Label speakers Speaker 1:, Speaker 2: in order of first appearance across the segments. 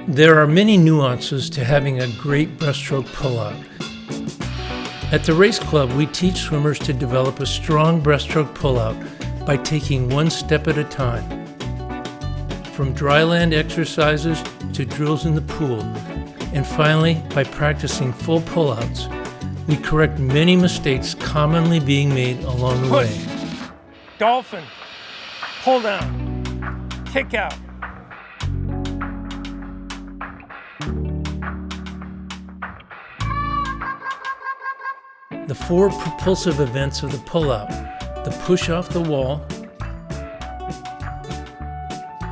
Speaker 1: There are many nuances to having a great breaststroke pullout. At the race club, we teach swimmers to develop a strong breaststroke pullout by taking one step at a time. From dryland exercises to drills in the pool, and finally, by practicing full pullouts, we correct many mistakes commonly being made along the way.
Speaker 2: Dolphin, pull down, kick out.
Speaker 1: The four propulsive events of the pullout: the push off the wall,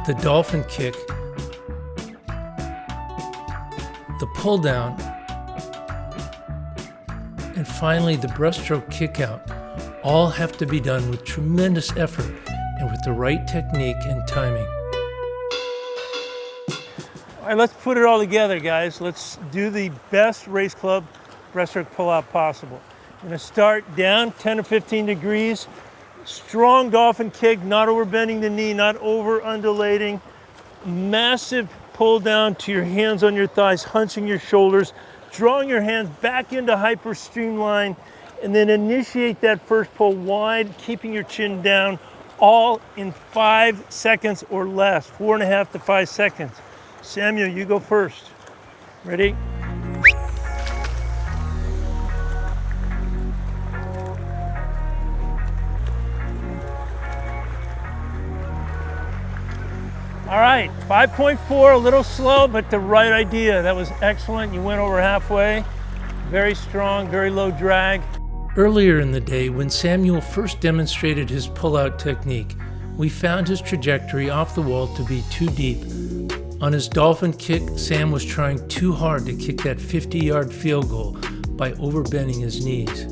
Speaker 1: the dolphin kick, the pull down, and finally the breaststroke kick out, all have to be done with tremendous effort and with the right technique and timing.
Speaker 2: All right, let's put it all together, guys. Let's do the best race club breaststroke pullout possible. I'm going to start down 10 or 15 degrees. Strong dolphin kick, not overbending the knee, not over undulating. Massive pull down to your hands on your thighs, hunching your shoulders, drawing your hands back into hyper streamline, and then initiate that first pull wide, keeping your chin down, all in 5 seconds or less, 4.5 to 5 seconds. Samuel, you go first. Ready? All right, 5.4, a little slow, but the right idea. That was excellent. You went over halfway. Very strong, very low drag.
Speaker 1: Earlier in the day, when Samuel first demonstrated his pullout technique, we found his trajectory off the wall to be too deep. On his dolphin kick, Sam was trying too hard to kick that 50-yard field goal by overbending his knees.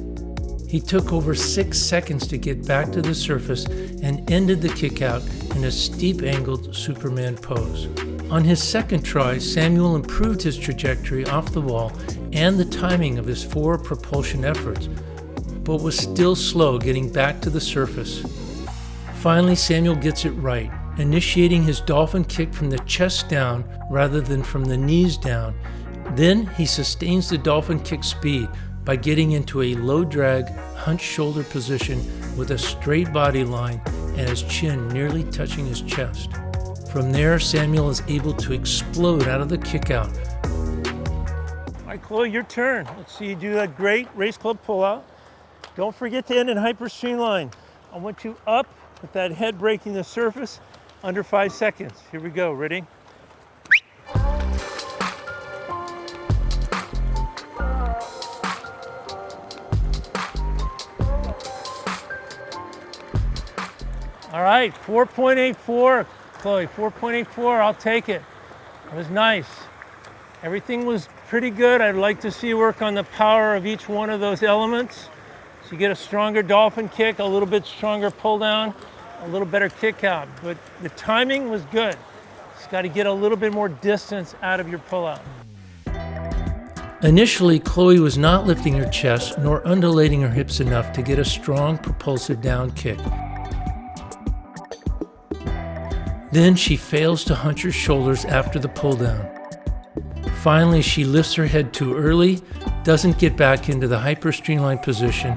Speaker 1: He took over 6 seconds to get back to the surface and ended the kick out in a steep angled Superman pose. On his second try, Samuel improved his trajectory off the wall and the timing of his 4 propulsion efforts, but was still slow getting back to the surface. Finally, Samuel gets it right, initiating his dolphin kick from the chest down rather than from the knees down. Then he sustains the dolphin kick speed by getting into a low drag, hunched shoulder position with a straight body line and his chin nearly touching his chest. From there, Samuel is able to explode out of the kick out.
Speaker 2: All right, Chloe, your turn. Let's see you do that great race club pullout. Don't forget to end in hyper streamline. I want you up with that head breaking the surface under 5 seconds. Here we go, ready? All right, 4.84, Chloe, 4.84, I'll take it. It was nice. Everything was pretty good. I'd like to see you work on the power of each one of those elements. So you get a stronger dolphin kick, a little bit stronger pull down, a little better kick out. But the timing was good. Just got to get a little bit more distance out of your pullout.
Speaker 1: Initially, Chloe was not lifting her chest nor undulating her hips enough to get a strong propulsive down kick. Then she fails to hunch her shoulders after the pull down. Finally, she lifts her head too early, doesn't get back into the hyper streamline position,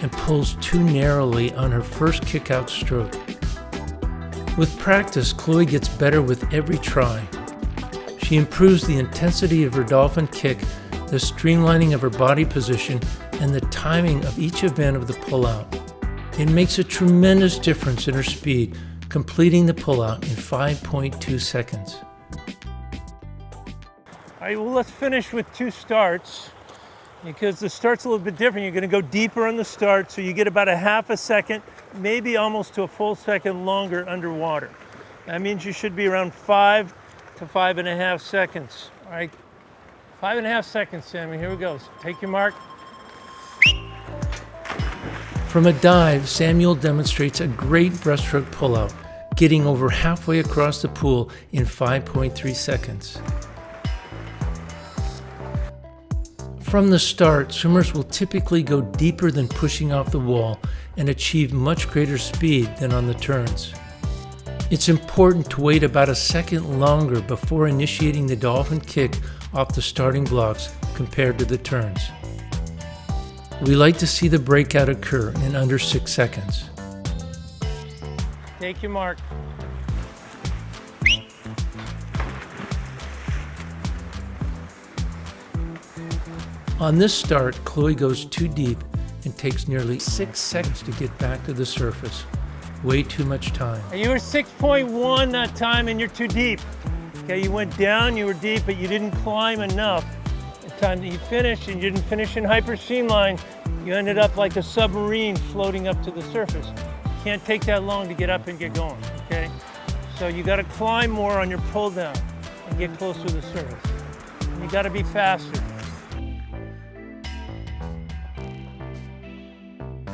Speaker 1: and pulls too narrowly on her first kick out stroke. With practice, Chloe gets better with every try. She improves the intensity of her dolphin kick, the streamlining of her body position, and the timing of each event of the pullout. It makes a tremendous difference in her speed, completing the pullout in 5.2 seconds.
Speaker 2: All right, well, let's finish with 2 starts because the start's a little bit different. You're going to go deeper on the start, so you get about a half a second, maybe almost to a full second longer underwater. That means you should be around 5 to 5.5 seconds. All right, 5.5 seconds, Sammy. Here we go. So take your mark.
Speaker 1: From a dive, Samuel demonstrates a great breaststroke pullout, getting over halfway across the pool in 5.3 seconds. From the start, swimmers will typically go deeper than pushing off the wall and achieve much greater speed than on the turns. It's important to wait about a second longer before initiating the dolphin kick off the starting blocks compared to the turns. We like to see the breakout occur in under 6 seconds.
Speaker 2: Take your mark.
Speaker 1: On this start, Chloe goes too deep and takes nearly 6 seconds to get back to the surface. Way too much time.
Speaker 2: You were 6.1 that time and you're too deep. Okay, you went down, you were deep, but you didn't climb enough. The time that you finished and you didn't finish in hyperseam line, you ended up like a submarine floating up to the surface. You can't take that long to get up and get going, okay? So you gotta climb more on your pull down and get closer to the surface. And you gotta be faster.